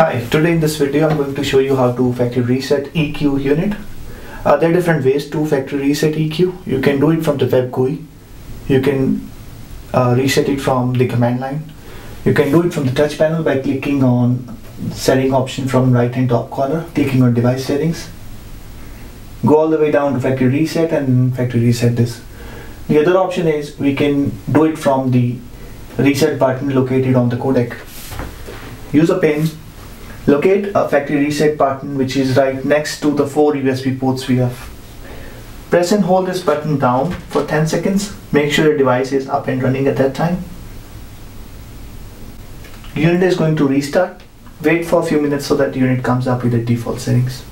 Hi, today in this video I'm going to show you how to factory reset EQ unit. There are different ways to factory reset EQ. You can do it from the web GUI. You can reset it from the command line. You can do it from the touch panel by clicking on setting option from right hand top corner, clicking on device settings. Go all the way down to factory reset and factory reset this. The other option is we can do it from the reset button located on the codec. Use a pin. Locate a factory reset button which is right next to the 4 USB ports we have. Press and hold this button down for 10 seconds. Make sure your device is up and running at that time. Unit is going to restart. Wait for a few minutes so that the unit comes up with the default settings.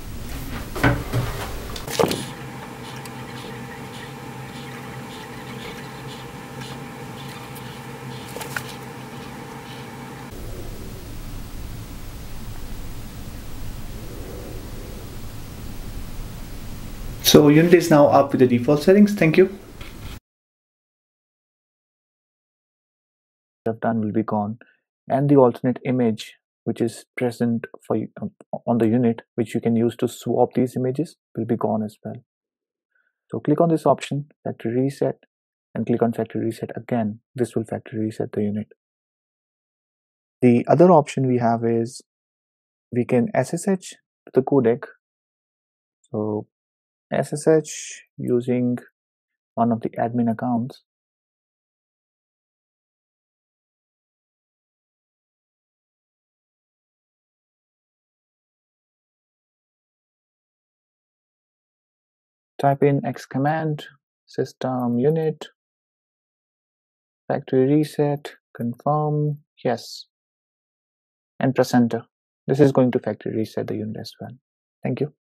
So unit is now up with the default settings. Thank you. Have done will be gone, and the alternate image which is present for on the unit, which you can use to swap these images, will be gone as well. So click on this option, factory reset, and click on factory reset again. This will factory reset the unit. The other option we have is we can SSH to the codec. So SSH using one of the admin accounts. Type in X command, system unit, factory reset, confirm, yes, and press enter. This is going to factory reset the unit as well. Thank you.